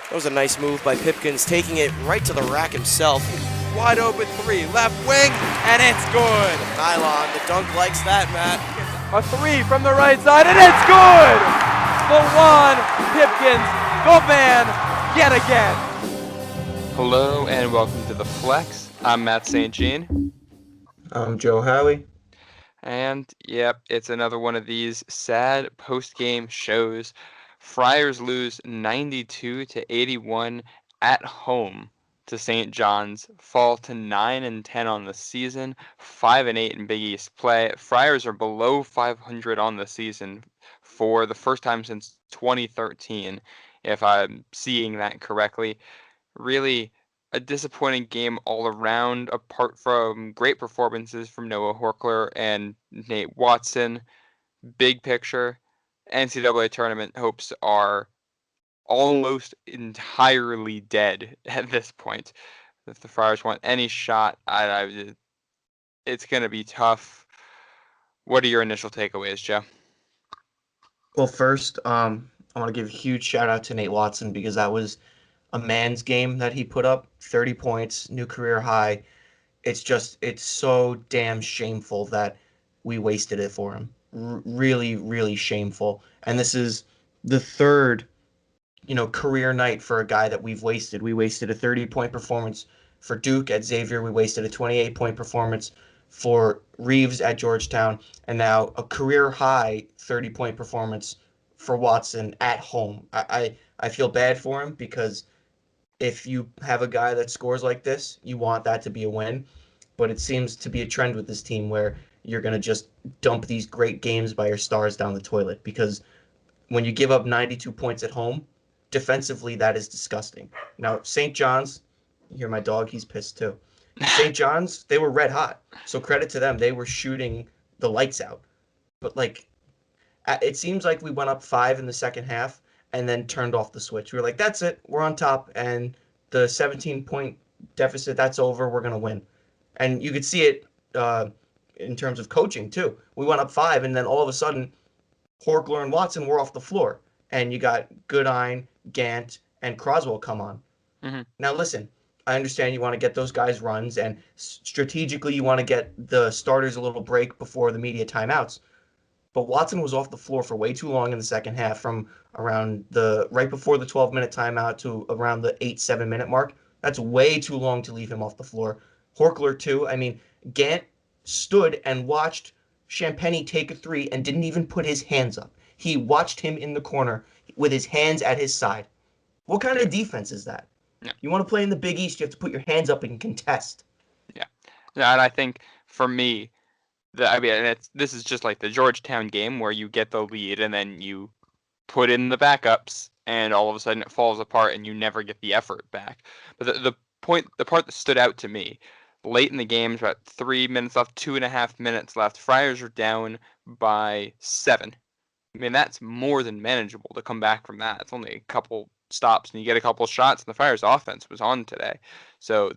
That was a nice move by Pipkins, taking it right to the rack himself. Wide open three, left wing, and it's good. Nylon, the dunk likes that, Matt. A three from the right side, and it's good! The one, Pipkins, the man, yet again. Hello and welcome to The Flex. I'm Matt St. Jean. I'm Joe Howie. And yep, it's another one of these sad post-game shows. Friars lose 92-81 at home to St. John's, fall to 9-10 on the season, 5-8 in Big East play. Friars are below 500 on the season for the first time since 2013, if I'm seeing that correctly. Really a disappointing game all around, apart from great performances from Noah Horkler and Nate Watson. Big picture, NCAA tournament hopes are almost entirely dead at this point. If the Friars want any shot, it's going to be tough. What are your initial takeaways, Joe? Well, first, I want to give a huge shout out to Nate Watson because that was a man's game that he put up. 30 points, new career high. It's so damn shameful that we wasted it for him. Really, really shameful. And this is the third, career night for a guy that we've wasted. We wasted a 30-point performance for Duke at Xavier. We wasted a 28-point performance for Reeves at Georgetown, and now a career high 30-point performance for Watson at home. I feel bad for him because if you have a guy that scores like this, you want that to be a win. But it seems to be a trend with this team where you're going to just dump these great games by your stars down the toilet because when you give up 92 points at home, defensively, that is disgusting. Now, St. John's, you hear my dog, he's pissed too. St. John's, they were red hot. So credit to them. They were shooting the lights out. But, it seems like we went up 5 in the second half and then turned off the switch. We were like, that's it. We're on top. And the 17-point deficit, that's over. We're going to win. And you could see it in terms of coaching, too. We went up 5, and then all of a sudden, Horkler and Watson were off the floor. And you got Goodine, Gant, and Croswell come on. Mm-hmm. Now, listen, I understand you want to get those guys runs, and strategically you want to get the starters a little break before the media timeouts. But Watson was off the floor for way too long in the second half, from around right before the 12-minute timeout to around the 8-7 minute mark. That's way too long to leave him off the floor. Horkler, too. I mean, Gant stood and watched Champagny take a three and didn't even put his hands up. He watched him in the corner with his hands at his side. What kind of defense is that? Yeah. You want to play in the Big East, you have to put your hands up and contest. Yeah. And I think for me, this is just like the Georgetown game where you get the lead and then you put in the backups and all of a sudden it falls apart and you never get the effort back. But the part that stood out to me, late in the game, about 3 minutes left, 2.5 minutes left, Friars are down by 7. I mean, that's more than manageable to come back from that. It's only a couple stops and you get a couple shots, and the Friars offense was on today. So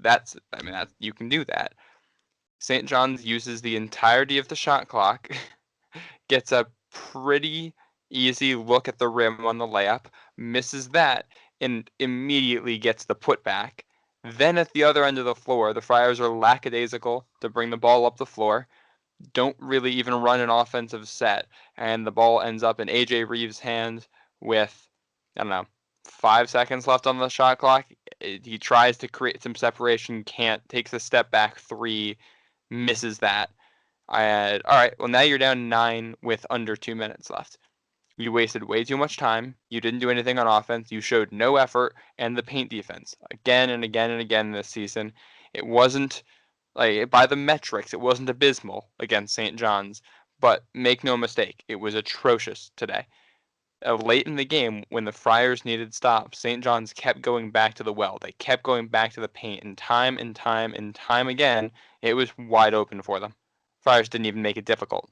you can do that. St. John's uses the entirety of the shot clock, gets a pretty easy look at the rim on the layup, misses that, and immediately gets the putback. Then at the other end of the floor, the Friars are lackadaisical to bring the ball up the floor, don't really even run an offensive set, and the ball ends up in A.J. Reeves' hands with, 5 seconds left on the shot clock. He tries to create some separation, can't, takes a step back three, misses that. All right, well, now you're down 9 with under 2 minutes left. You wasted way too much time. You didn't do anything on offense. You showed no effort, and the paint defense again and again and again this season. It wasn't, by the metrics, it wasn't abysmal against St. John's, but make no mistake, it was atrocious today. Late in the game, when the Friars needed stops, St. John's kept going back to the well. They kept going back to the paint, and time again, it was wide open for them. Friars didn't even make it difficult.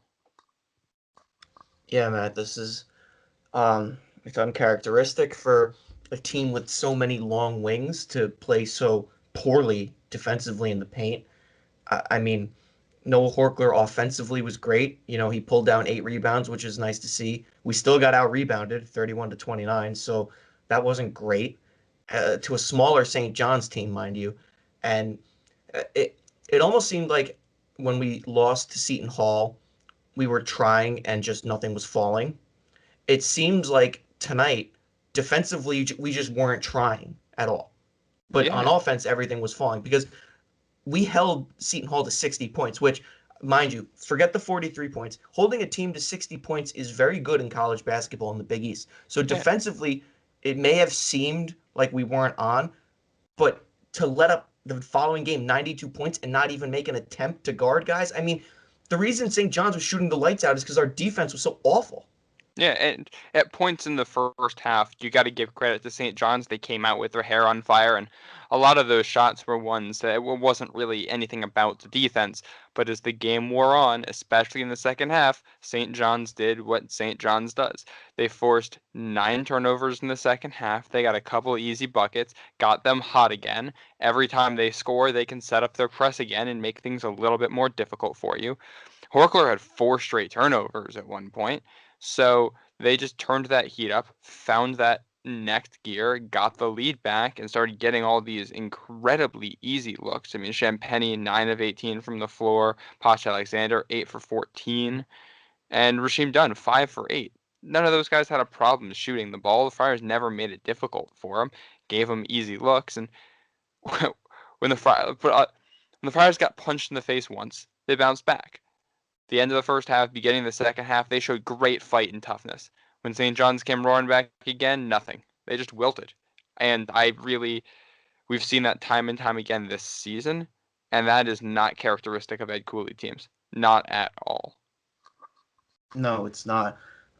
Yeah, Matt, this is it's uncharacteristic for a team with so many long wings to play so poorly defensively in the paint. I mean, Noah Horkler offensively was great. He pulled down 8 rebounds, which is nice to see. We still got out rebounded 31-29, so that wasn't great. to a smaller St. John's team, mind you, and it almost seemed like when we lost to Seton Hall, we were trying and just nothing was falling. It seems like tonight, defensively, we just weren't trying at all. But on Yeah, offense, everything was falling because we held Seton Hall to 60 points, which, mind you, forget the 43 points. Holding a team to 60 points is very good in college basketball in the Big East. So yeah, defensively, it may have seemed like we weren't on, but to let up the following game 92 points and not even make an attempt to guard guys, I mean, the reason St. John's was shooting the lights out is because our defense was so awful. yeah. And at points in the first half, you got to give credit to St. John's. They came out with their hair on fire, and a lot of those shots were ones that it wasn't really anything about the defense. But as the game wore on, especially in the second half, St. John's did what St. John's does. They forced 9 turnovers in the second half. They got a couple easy buckets, got them hot again. Every time they score, they can set up their press again and make things a little bit more difficult for you. Horkler had 4 straight turnovers at one point. So they just turned that heat up, found that next gear, got the lead back, and started getting all these incredibly easy looks. I mean, Champagny, 9 of 18 from the floor, Posh Alexander, 8 for 14, and Rasheem Dunn, 5 for 8. None of those guys had a problem shooting the ball. The Friars never made it difficult for them, gave them easy looks, and when the Friars got punched in the face once, they bounced back. The end of the first half, beginning of the second half, they showed great fight and toughness. When St. John's came roaring back again, nothing. They just wilted. And we've seen that time and time again this season, and that is not characteristic of Ed Cooley teams. Not at all. No, it's not.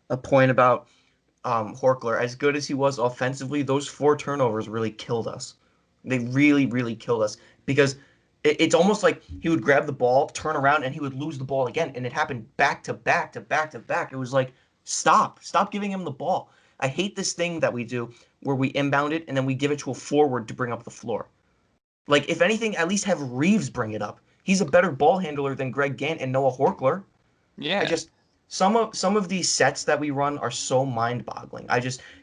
A point about Horkler, as good as he was offensively, those 4 turnovers really killed us. They really, really killed us because it's almost like he would grab the ball, turn around, and he would lose the ball again. And it happened back to back to back to back. It was like, stop giving him the ball. I hate this thing that we do where we inbound it and then we give it to a forward to bring up the floor. Like, if anything, at least have Reeves bring it up. He's a better ball handler than Greg Gant and Noah Horkler. I Yeah. just some of these sets that we run are so mind-boggling.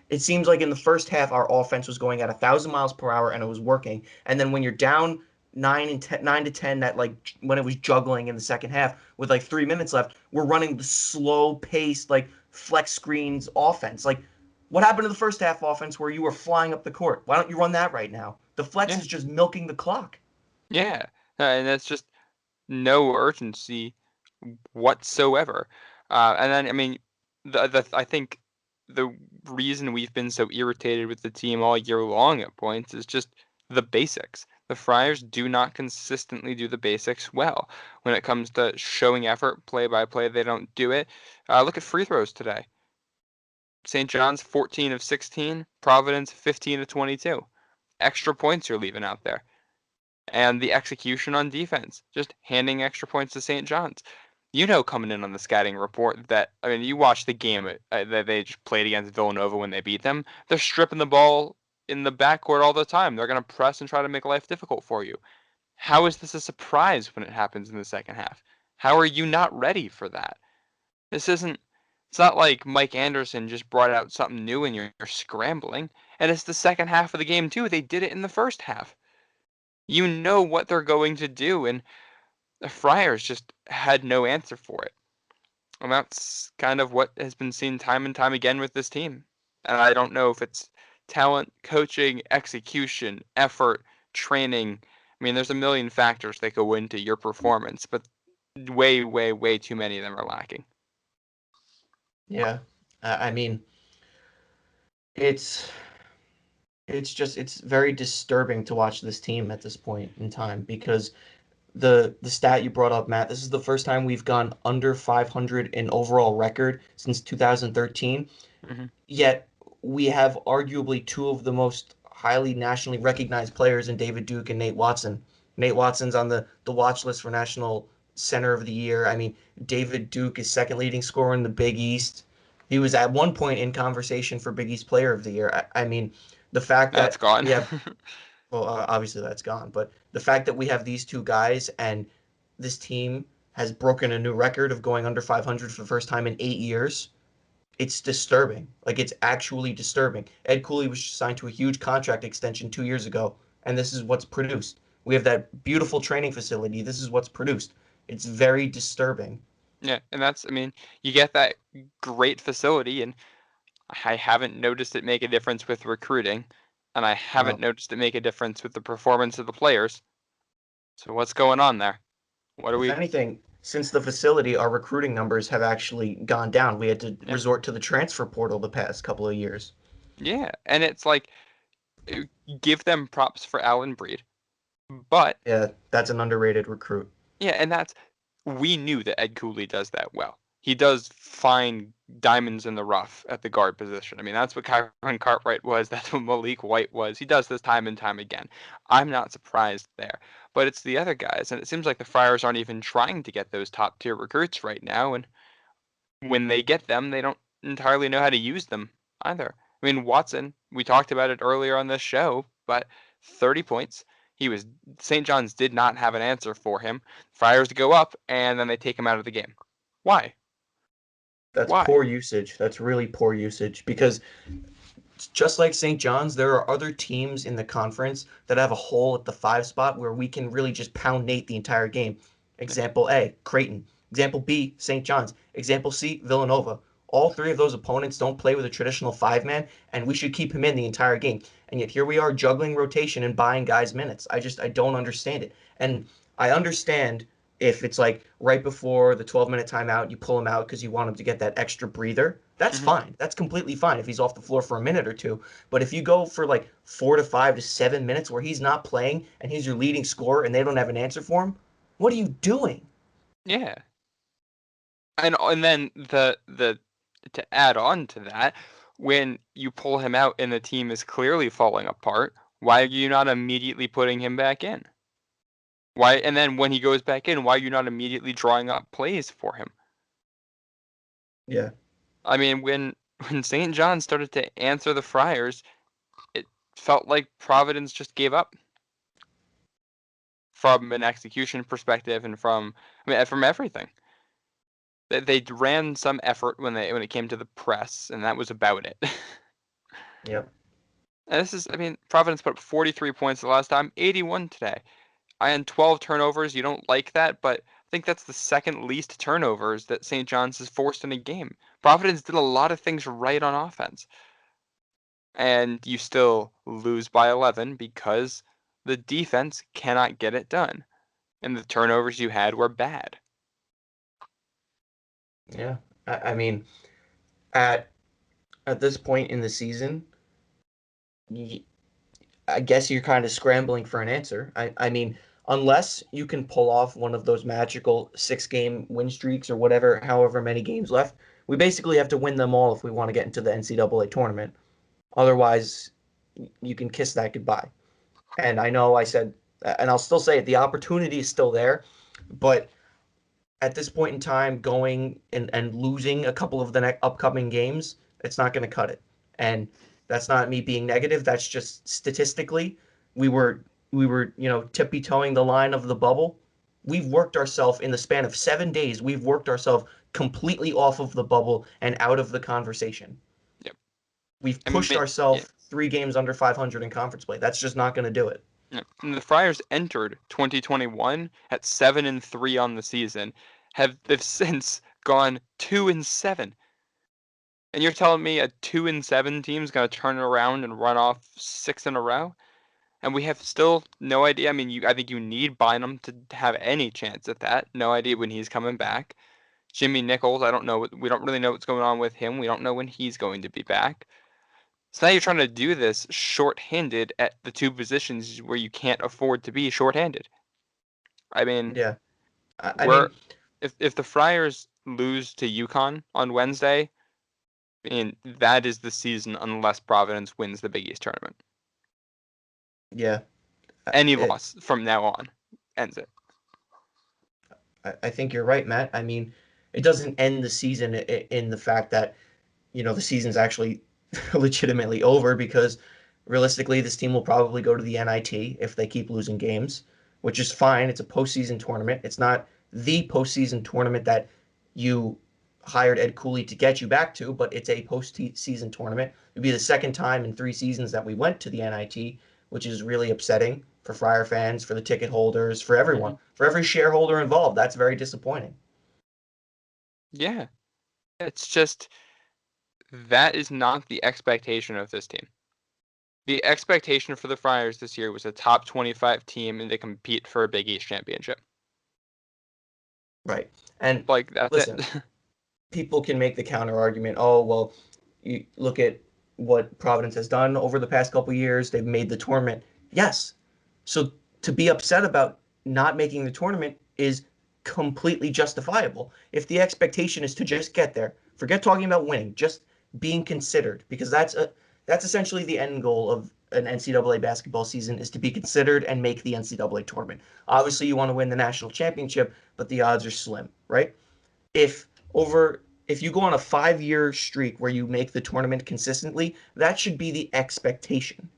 It seems like in the first half our offense was going at 1,000 miles per hour and it was working. And then when you're down 9 to 10, that like when it was juggling in the second half with like 3 minutes left, we're running the slow-paced like flex screens offense. Like what happened to the first half offense where you were flying up the court? Why don't you run that right now? The flex Yeah. is just milking the clock. Yeah. And that's just no urgency whatsoever. And then, I mean, I think the reason we've been so irritated with the team all year long at points is just the basics. The Friars do not consistently do the basics well. When it comes to showing effort, play by play, they don't do it. Look at free throws today. St. John's 14 of 16, Providence 15 of 22. Extra points you're leaving out there. And the execution on defense, just handing extra points to St. John's. You know, coming in on the scouting report that, I mean, you watch the game that they just played against Villanova when they beat them. They're stripping the ball in the backcourt all the time. They're going to press and try to make life difficult for you. How is this a surprise when it happens in the second half? How are you not ready for that? This isn't, it's not like Mike Anderson just brought out something new and you're scrambling. And it's the second half of the game, too. They did it in the first half. You know what they're going to do, and the Friars just had no answer for it. And that's kind of what has been seen time and time again with this team. And I don't know if it's talent, coaching, execution, effort, training. I mean, there's a million factors that go into your performance, but way, way, way too many of them are lacking. Yeah. I mean, it's it's very disturbing to watch this team at this point in time because the stat you brought up, Matt, this is the first time we've gone under 500 in overall record since 2013. Hmm. Yet we have arguably 2 of the most highly nationally recognized players in David Duke and Nate Watson. Nate Watson's on the watch list for National Center of the Year. I mean, David Duke is second leading scorer in the Big East. He was at one point in conversation for Big East Player of the Year. I mean, the fact That's that gone. we have, well, obviously that's gone, but the fact that we have these 2 guys and this team has broken a new record of going under 500 for the first time in 8 years it's disturbing. Like, it's actually disturbing. Ed Cooley was signed to a huge contract extension 2 years ago, and this is what's produced. We have that beautiful training facility. This is what's produced. It's very disturbing. Yeah, and that's, I mean, you get that great facility, and I haven't noticed it make a difference with recruiting, and I haven't No. noticed it make a difference with the performance of the players. So what's going on there? What are If we? anything, since the facility, our recruiting numbers have actually gone down. We had to Yeah, resort to the transfer portal the past couple of years. yeah, and it's like uh, give them props for Allen Breed, but Yeah, that's an underrated recruit. yeah, and that's we knew that Ed Cooley does that well. He does find diamonds in the rough at the guard position. I mean, that's what Kyron Cartwright was. That's what Malik White was. He does this time and time again. I'm not surprised there. But it's the other guys, and it seems like the Friars aren't even trying to get those top tier recruits right now. And when they get them, they don't entirely know how to use them either. I mean, Watson, we talked about it earlier on this show, but 30 points. He was St. John's did not have an answer for him. Friars go up and then they take him out of the game. Why? That's Why? poor usage. That's really poor usage because just like St. John's, there are other teams in the conference that have a hole at the 5 spot where we can really just pound Nate the entire game. Example A, Creighton. Example B, St. John's. Example C, Villanova. All three of those opponents don't play with a traditional 5 man, and we should keep him in the entire game. And yet here we are juggling rotation and buying guys minutes. I don't understand it. And I understand if it's like right before the 12-minute timeout, you pull him out because you want him to get that extra breather. That's Hmm. fine. That's completely fine if he's off the floor for a minute or two. But if you go for like 4 to 5 to 7 minutes where he's not playing and he's your leading scorer and they don't have an answer for him, what are you doing? Yeah. And then the to add on to that, when you pull him out and the team is clearly falling apart, why are you not immediately putting him back in? Why, and then when he goes back in, why are you not immediately drawing up plays for him? Yeah. I mean, when St. John started to answer the Friars, it felt like Providence just gave up from an execution perspective and from everything. They ran some effort when it came to the press, and that was about it. Yep. And this is, I mean, Providence put up 43 points the last time, 81 today. I had 12 turnovers. You don't like that, but I think that's the second least turnovers that St. John's has forced in a game. Providence did a lot of things right on offense, and you still lose by 11 because the defense cannot get it done, and the turnovers you had were bad. Yeah. I mean, at at this point in the season, I guess you're kind of scrambling for an answer. I mean, unless you can pull off one of those magical 6 game win streaks or whatever, however many games left, we basically have to win them all if we want to get into the NCAA tournament. Otherwise, you can kiss that goodbye. And I know I said, and I'll still say it, the opportunity is still there, but at this point in time, going and losing a couple of the upcoming games, it's not going to cut it. And that's not me being negative. That's just statistically, we were tippy toeing the line of the bubble. We've worked ourselves in the span of 7 days. We've worked ourselves completely off of the bubble and out of the conversation. Yep. We've I pushed mean, yeah. ourselves 3 games under 500 in conference play. That's just not going to do it. Yeah. And the Friars entered 2021 at 7-3 on the season. They've since gone 2-7. And you're telling me a 2-7 team's gonna turn around and run off 6 in a row? And we have still no idea. I mean, I think you need Bynum to have any chance at that. No idea when he's coming back. Jimmy Nichols, I don't know. We don't really know what's going on with him. We don't know when he's going to be back. So now you're trying to do this short-handed at the two positions where you can't afford to be short-handed. I mean, Yeah. I we're mean, if the Friars lose to UConn on Wednesday, I mean that is the season unless Providence wins the Big East tournament. yeah. Any It, loss from now on ends it. I think you're right, Matt. I mean, it doesn't end the season in the fact that, the season's actually legitimately over because realistically, this team will probably go to the NIT if they keep losing games, which is fine. It's a postseason tournament. It's not the postseason tournament that you hired Ed Cooley to get you back to, but it's a postseason tournament. It'd be the second time in 3 seasons that we went to the NIT, which is really upsetting for Friar fans, for the ticket holders, for everyone, for every shareholder involved. That's very disappointing. Yeah. It's just that is not the expectation of this team. The expectation for the Friars this year was a top 25 team and to compete for a Big East championship. Right. And Like, that's listen, it. people can make the counter argument, oh, well, you look at what Providence has done over the past couple years. They've made the tournament. Yes. So to be upset about not making the tournament is completely justifiable. If the expectation is to just get there, forget talking about winning, just being considered, because that's essentially the end goal of an NCAA basketball season, is to be considered and make the NCAA tournament. Obviously, you want to win the national championship, but the odds are slim, right? If over if you go on a 5-year streak where you make the tournament consistently, that should be the expectation.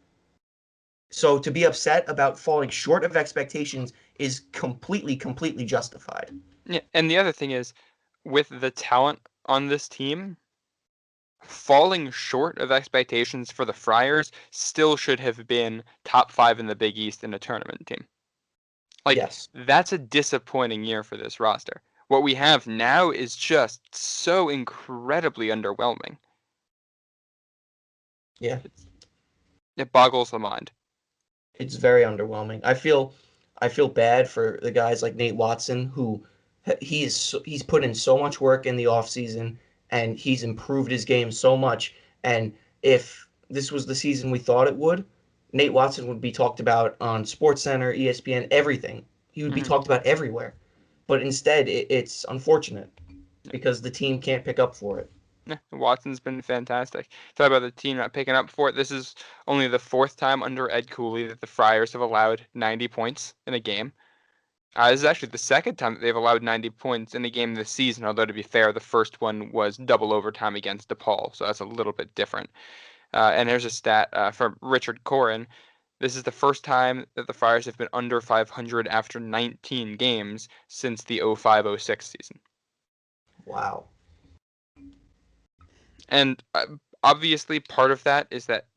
So to be upset about falling short of expectations is completely justified. Yeah, and the other thing is, with the talent on this team, falling short of expectations for the Friars still should have been top 5 in the Big East in a tournament team. Like, Yes. that's a disappointing year for this roster. What we have now is just so incredibly underwhelming. Yeah. It boggles the mind. It's very underwhelming. I feel bad for the guys like Nate Watson, who he's put in so much work in the offseason, and he's improved his game so much. And if this was the season we thought it would, Nate Watson would be talked about on SportsCenter, ESPN, everything. He would be talked about everywhere. But instead, it's unfortunate because the team can't pick up for it. Yeah, Watson's been fantastic. Talk about the team not picking up for it. This is only the 4th time under Ed Cooley that the Friars have allowed 90 points in a game. This is actually the 2nd time that they've allowed 90 points in a game this season, although to be fair, the first one was double overtime against DePaul, so that's a little bit different. And there's a stat from Richard Corin. This is the first time that the Friars have been under 500 after 19 games since the 05-06 season. Wow. And obviously, part of that is that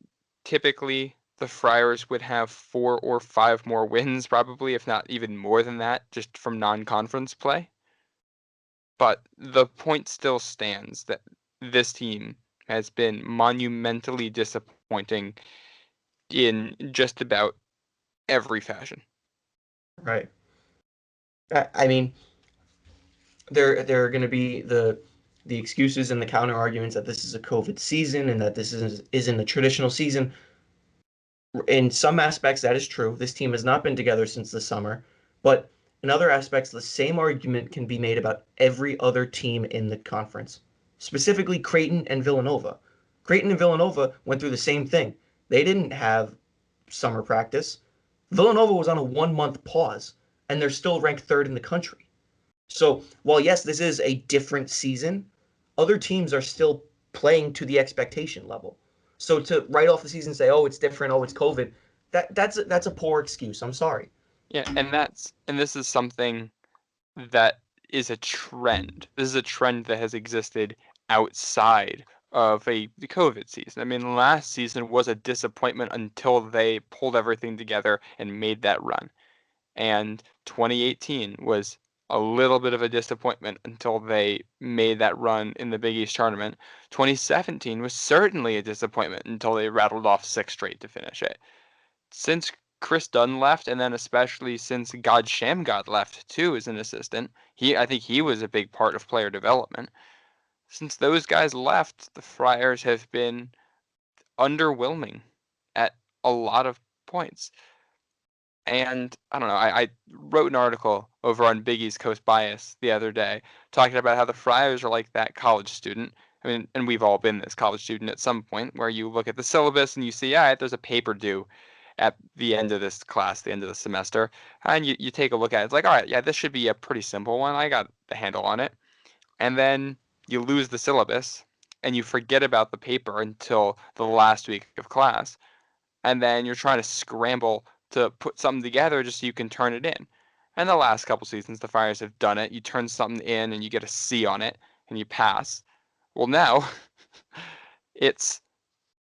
typically the Friars would have 4 or 5 more wins, probably, if not even more than that, just from non-conference play. But the point still stands that this team has been monumentally disappointing in just about every fashion. Right. I mean, there are going to be the excuses and the counter arguments that this is a COVID season and that this isn't a traditional season. In some aspects, that is true. This team has not been together since the summer, but in other aspects, the same argument can be made about every other team in the conference, specifically Creighton and Villanova. Creighton and Villanova went through the same thing. They didn't have summer practice. Villanova was on a 1-month pause, and they're still ranked 3rd in the country. So while yes, this is a different season, other teams are still playing to the expectation level. So to write off the season and say, "Oh, it's different. Oh, it's COVID," that's a poor excuse. I'm sorry. Yeah, and this is something that is a trend. This is a trend that has existed outside of the COVID season. I mean, last season was a disappointment until they pulled everything together and made that run. And 2018 was a little bit of a disappointment until they made that run in the Big East tournament. 2017 was certainly a disappointment until they rattled off 6 straight to finish it. Since Chris Dunn left, and then especially since God Shamgod left too as an assistant, I think he was a big part of player development. Since those guys left, the Friars have been underwhelming at a lot of points. And I don't know, I wrote an article over on Big East Coast Bias the other day talking about how the Friars are like that college student. I mean, and we've all been this college student at some point where you look at the syllabus and you see, all right, there's a paper due at the end of this class, the end of the semester. And you take a look at it. It's like, all right, yeah, this should be a pretty simple one. I got the handle on it. And then you lose the syllabus and you forget about the paper until the last week of class. And then you're trying to scramble to put something together just so you can turn it in. And the last couple seasons, the Friars have done it. You turn something in and you get a C on it, and you pass. Well, now it's,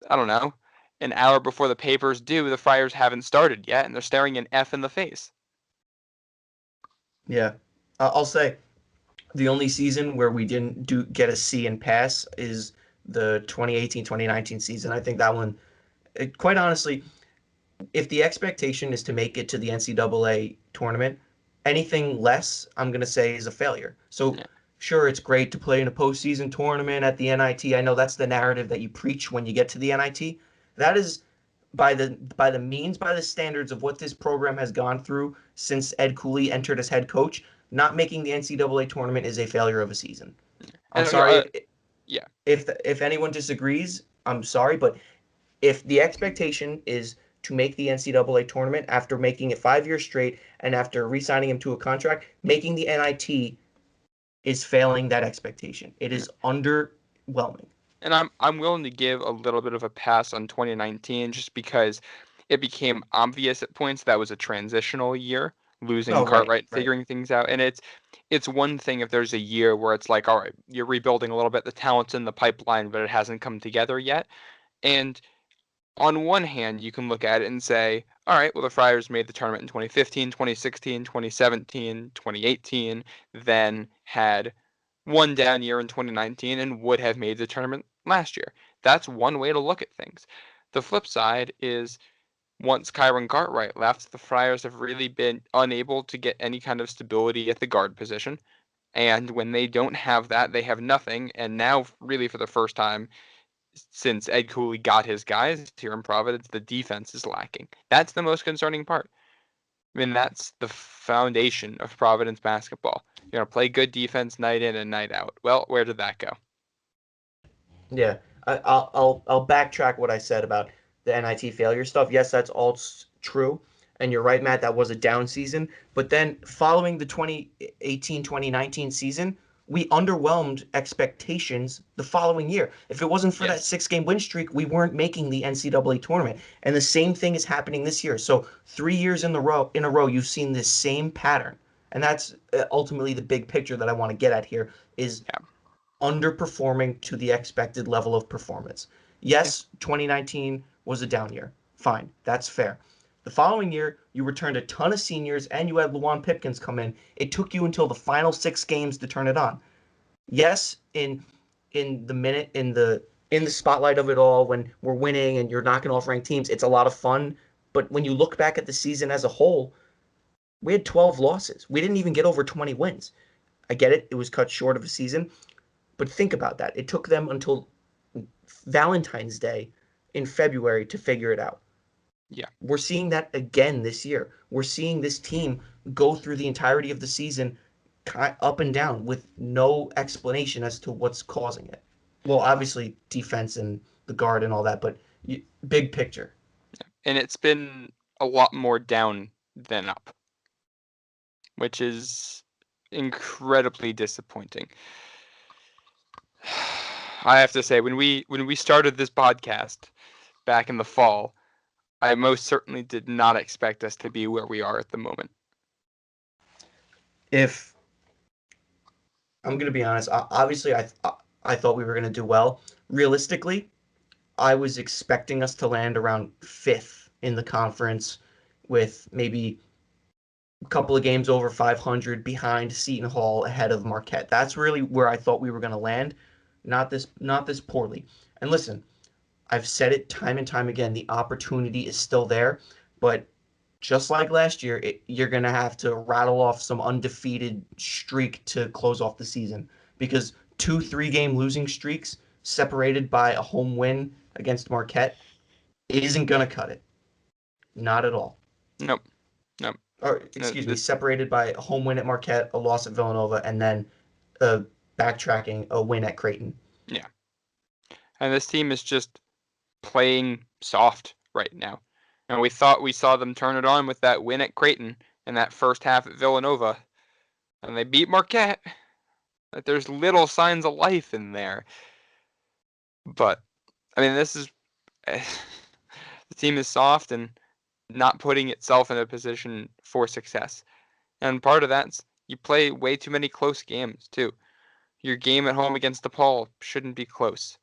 I don't know, an hour before the paper's due. The Friars haven't started yet, and they're staring an F in the face. Yeah. I'll say the only season where we didn't get a C and pass is the 2018-2019 season. I think that one, quite honestly, if the expectation is to make it to the NCAA tournament, anything less, I'm going to say, is a failure. So, Yeah. sure, it's great to play in a postseason tournament at the NIT. I know that's the narrative that you preach when you get to the NIT. That is by the standards of what this program has gone through since Ed Cooley entered as head coach. Not making the NCAA tournament is a failure of a season. I'm And sorry yeah, if anyone disagrees. I'm sorry, but if the expectation is to make the NCAA tournament after making it 5 years straight and after re-signing him to a contract, making the NIT is failing that expectation. It is underwhelming. and I'm willing to give a little bit of a pass on 2019 just because it became obvious at points that was a transitional year, losing Oh, right, Cartwright, right. figuring things out, and it's one thing if there's a year where it's like, all right, you're rebuilding a little bit, the talent's in the pipeline, but it hasn't come together yet, and on one hand, you can look at it and say, all right, well, the Friars made the tournament in 2015, 2016, 2017, 2018, then had one down year in 2019 and would have made the tournament last year. That's one way to look at things. The flip side is once Kyron Cartwright left, the Friars have really been unable to get any kind of stability at the guard position. And when they don't have that, they have nothing. And now, really, for the first time since Ed Cooley got his guys here in Providence, the defense is lacking. That's the most concerning part. I mean, that's the foundation of Providence basketball. You're going to play good defense night in and night out. Well, where did that go? Yeah, I'll backtrack what I said about the NIT failure stuff. Yes, that's all true, and you're right, Matt. That was a down season. But then following the 2018-2019 season, we underwhelmed expectations the following year. If it wasn't for that Yes. 6-game win streak, we weren't making the NCAA tournament. And the same thing is happening this year. So 3 years in a row, you've seen this same pattern. And that's ultimately the big picture that I want to get at here is Yeah. underperforming to the expected level of performance. Yeah. Yes, 2019 was a down year. Fine, that's fair. The following year, you returned a ton of seniors and you had Luwan Pipkins come in. It took you until the final 6 games to turn it on. Yes, in the minute in the spotlight of it all when we're winning and you're knocking off ranked teams, it's a lot of fun. But when you look back at the season as a whole, we had 12 losses. We didn't even get over 20 wins. I get it, it was cut short of a season, but think about that. It took them until Valentine's Day in February to figure it out. Yeah. We're seeing that again this year. We're seeing this team go through the entirety of the season up and down with no explanation as to what's causing it. Well, obviously defense and the guard and all that, but big picture. And it's been a lot more down than up, which is incredibly disappointing. I have to say, when we started this podcast back in the fall, I most certainly did not expect us to be where we are at the moment. If I'm going to be honest, obviously I thought we were going to do well. Realistically, I was expecting us to land around 5th in the conference with maybe a couple of games over 500 behind Seton Hall ahead of Marquette. That's really where I thought we were going to land, not this poorly. And listen, I've said it time and time again, the opportunity is still there, but just like last year, you're going to have to rattle off some undefeated streak to close off the season because 2 3-game losing streaks separated by a home win against Marquette isn't going to cut it. Not at all. Nope. Nope. Or, No, excuse me, separated by a home win at Marquette, a loss at Villanova, and then backtracking a win at Creighton. Yeah. And this team is just playing soft right now. And we thought we saw them turn it on with that win at Creighton and that first half at Villanova. And they beat Marquette. Like, there's little signs of life in there. But, I mean, this is... the team is soft and not putting itself in a position for success. And part of that's you play way too many close games, too. Your game at home against DePaul shouldn't be close.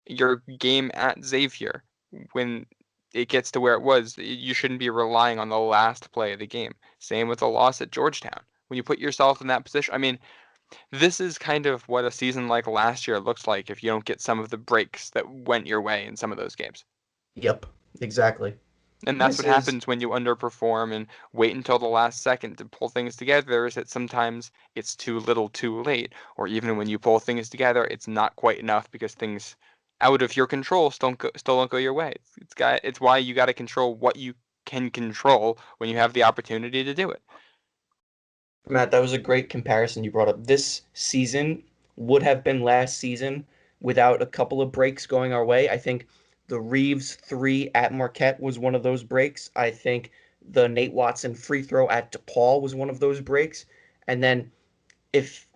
Your game at Xavier, when it gets to where it was, you shouldn't be relying on the last play of the game. Same with the loss at Georgetown. When you put yourself in that position, I mean, this is kind of what a season like last year looks like if you don't get some of the breaks that went your way in some of those games. Yep, exactly. And that's This what is happens when you underperform and wait until the last second to pull things together, is that sometimes it's too little too late. Or even when you pull things together, it's not quite enough because things out of your control still don't go your way. It's why you got to control what you can control when you have the opportunity to do it. Matt, that was a great comparison you brought up. This season would have been last season without a couple of breaks going our way. I think the Reeves three at Marquette was one of those breaks. I think the Nate Watson free throw at DePaul was one of those breaks. And then if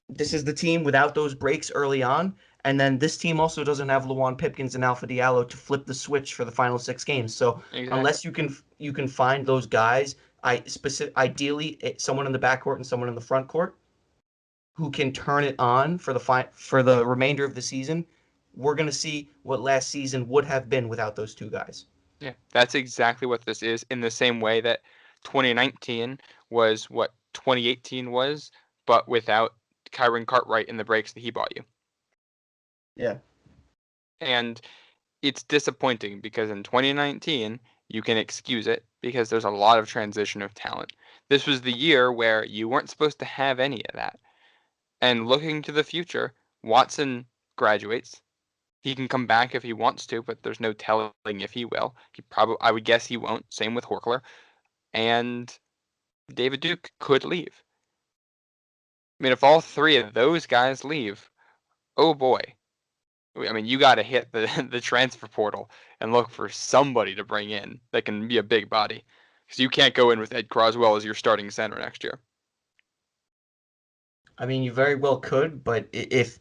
this is the team without those breaks early on, and then this team also doesn't have Lawan Pipkins and Alpha Diallo to flip the switch for the final 6 games. So Exactly. unless you can find those guys, ideally someone in the backcourt and someone in the front court who can turn it on for the remainder of the season, we're gonna see what last season would have been without those two guys. Yeah, that's exactly what this is, in the same way that 2019 was what 2018 was, but without Kyron Cartwright in the breaks that he bought you. Yeah. And it's disappointing because in 2019, you can excuse it because there's a lot of transition of talent. This was the year where you weren't supposed to have any of that. And looking to the future, Watson graduates. He can come back if he wants to, but there's no telling if he will. I would guess he won't. Same with Horkler. And David Duke could leave. I mean, if all three of those guys leave, oh boy. I mean, you got to hit the the transfer portal and look for somebody to bring in that can be a big body, because you can't go in with Ed Croswell as your starting center next year. I mean, you very well could, but if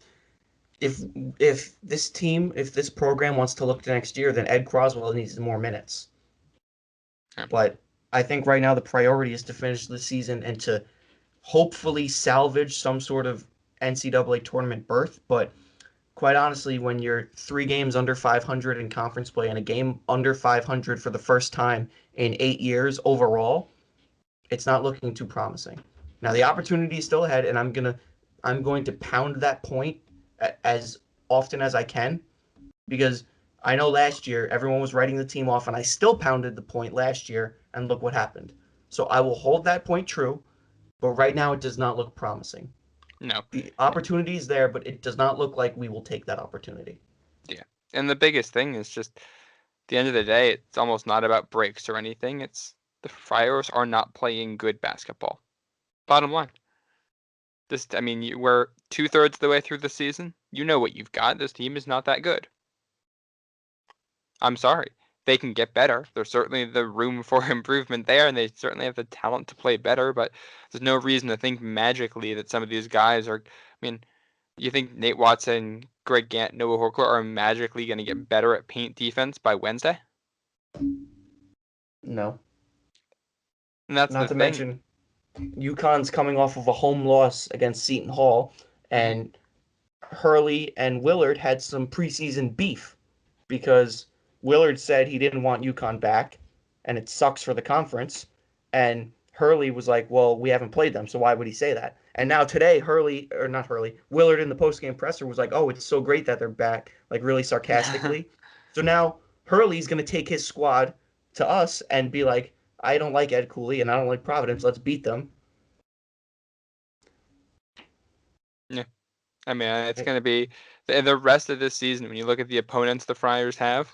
if this program wants to look to next year, then Ed Croswell needs more minutes. Yeah. But I think right now the priority is to finish the season and to hopefully salvage some sort of NCAA tournament berth. But quite honestly, when you're 3 games under 500 in conference play and a game under 500 for the first time in 8 years overall, it's not looking too promising. Now the opportunity is still ahead, and I'm going to pound that point as often as I can, because I know last year everyone was writing the team off, and I still pounded the point last year, and look what happened. So I will hold that point true, but right now it does not look promising. No. The opportunity is there, but it does not look like we will take that opportunity. Yeah. And the biggest thing is just, at the end of the day, it's almost not about breaks or anything. It's the Friars are not playing good basketball. Bottom line. I mean, we're 2/3 of the way through the season. You know what you've got. This team is not that good. I'm sorry. They can get better. There's certainly the room for improvement there, and they certainly have the talent to play better, but there's no reason to think magically that some of these guys are. I mean, you think Nate Watson, Greg Gant, Noah Horkler are magically going to get better at paint defense by Wednesday? No. And that's Not the to thing. mention, UConn's coming off of a home loss against Seton Hall, and Hurley and Willard had some preseason beef because Willard said he didn't want UConn back, and it sucks for the conference. And Hurley was like, "Well, we haven't played them, so why would he say that?" And now today, Willard in the postgame presser was like, "Oh, it's so great that they're back," like really sarcastically. So now Hurley's gonna take his squad to us and be like, "I don't like Ed Cooley and I don't like Providence. Let's beat them." Yeah. I mean, it's going to be the rest of this season. When you look at the opponents the Friars have,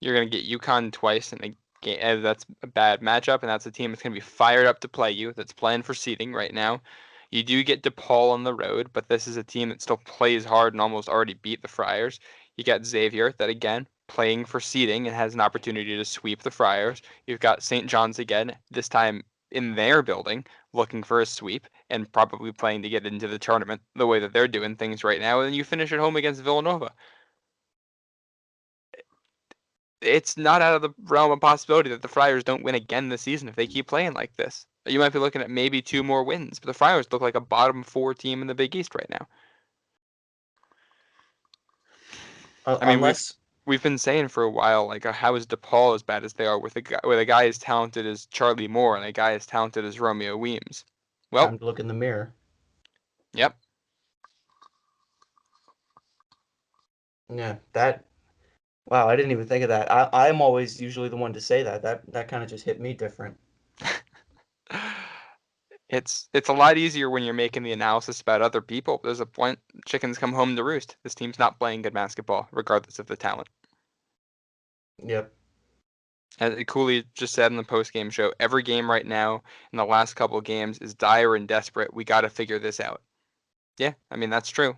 you're going to get UConn twice in a game. That's a bad matchup, and that's a team that's going to be fired up to play you. That's playing for seeding right now. You do get DePaul on the road, but this is a team that still plays hard and almost already beat the Friars. You got Xavier, that again playing for seeding and has an opportunity to sweep the Friars. You've got St. John's again, this time in their building, looking for a sweep and probably playing to get into the tournament the way that they're doing things right now. And then you finish at home against Villanova. It's not out of the realm of possibility that the Friars don't win again this season if they keep playing like this. You might be looking at maybe 2 more wins, but the Friars look like a bottom 4 team in the Big East right now. I mean, Unless we've been saying for a while, like, how is DePaul as bad as they are with a guy as talented as Charlie Moore and a guy as talented as Romeo Weems? Well, time to look in the mirror. yep. Yeah, that. Wow, I didn't even think of that. I'm always usually the one to say that. That kind of just hit me different. It's a lot easier when you're making the analysis about other people. There's a point, chickens come home to roost. This team's not playing good basketball, regardless of the talent. Yep. As Cooley just said in the post-game show, every game right now in the last couple of games is dire and desperate. We got to figure this out. Yeah, I mean, that's true.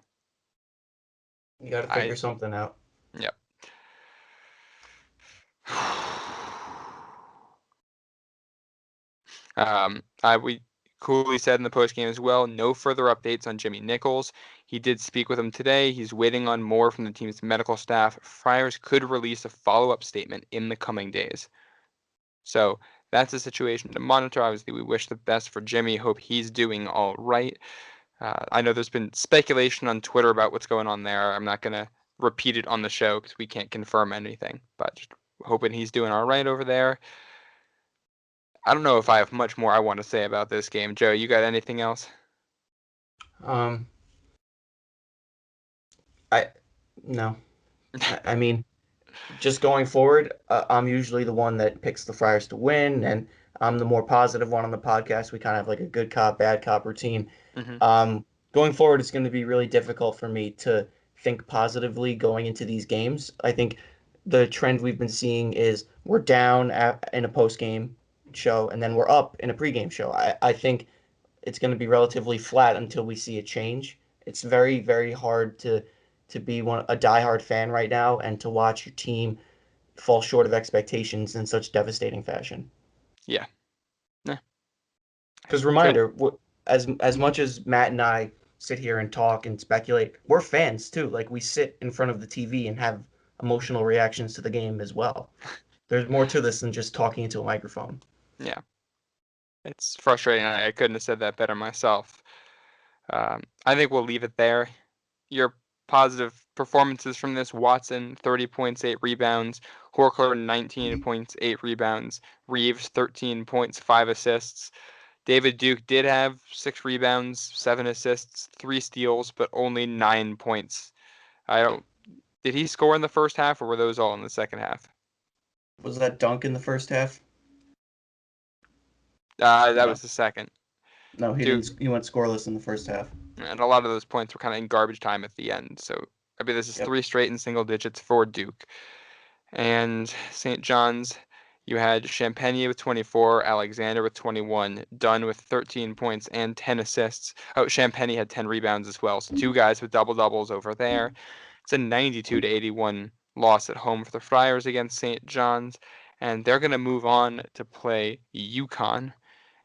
You got to figure something out. Yep. Cooley said in the postgame as well, no further updates on Jimmy Nichols. He did speak with him today. He's waiting on more from the team's medical staff. Friars could release a follow-up statement in the coming days. So that's a situation to monitor. Obviously, we wish the best for Jimmy. Hope he's doing all right. I know there's been speculation on Twitter about what's going on there. I'm not going to repeat it on the show because we can't confirm anything, but just hoping he's doing all right over there. I don't know if I have much more I want to say about this game. Joe, you got anything else? No. I mean, just going forward, I'm usually the one that picks the Friars to win, and I'm the more positive one on the podcast. We kind of have like a good cop, bad cop routine. Going forward, it's going to be really difficult for me to think positively going into these games. I think the trend we've been seeing is we're down in a post-game show, and then we're up in a pregame show. I think it's going to be relatively flat until we see a change. It's very, very hard to be a diehard fan right now and to watch your team fall short of expectations in such devastating fashion. Yeah. Because reminder, as much as Matt and I sit here and talk and speculate, we're fans too. Like, we sit in front of the TV and have emotional reactions to the game as well. There's more to this than just talking into a microphone. Yeah. It's frustrating. I couldn't have said that better myself. I think we'll leave it there. Your positive performances from this: Watson, 30 points, 8 rebounds. Horkler, 19 points, 8 rebounds. Reeves, 13 points, 5 assists. David Duke did have 6 rebounds, 7 assists, 3 steals, but only 9 points. Did he score in the first half, or were those all in the second half? Was that dunk in the first half? That was the second. No, he didn't. He went scoreless in the first half. And a lot of those points were kind of in garbage time at the end. So, I mean, this is 3 straight in single digits for Duke. And St. John's, you had Champagne with 24, Alexander with 21, Dunn with 13 points and 10 assists. Oh, Champagne had 10 rebounds as well. So 2 guys with double-doubles over there. It's a 92-81 loss at home for the Friars against St. John's. And they're going to move on to play UConn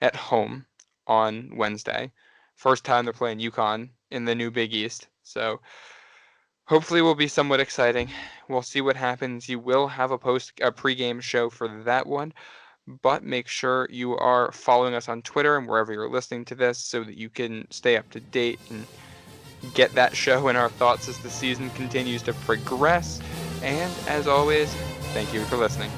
at home on Wednesday. First time they're playing UConn in the new Big East. So hopefully will be somewhat exciting. We'll see what happens. You will have a pregame show for that one, but make sure you are following us on Twitter and wherever you're listening to this so that you can stay up to date and get that show and our thoughts as the season continues to progress. And as always, thank you for listening.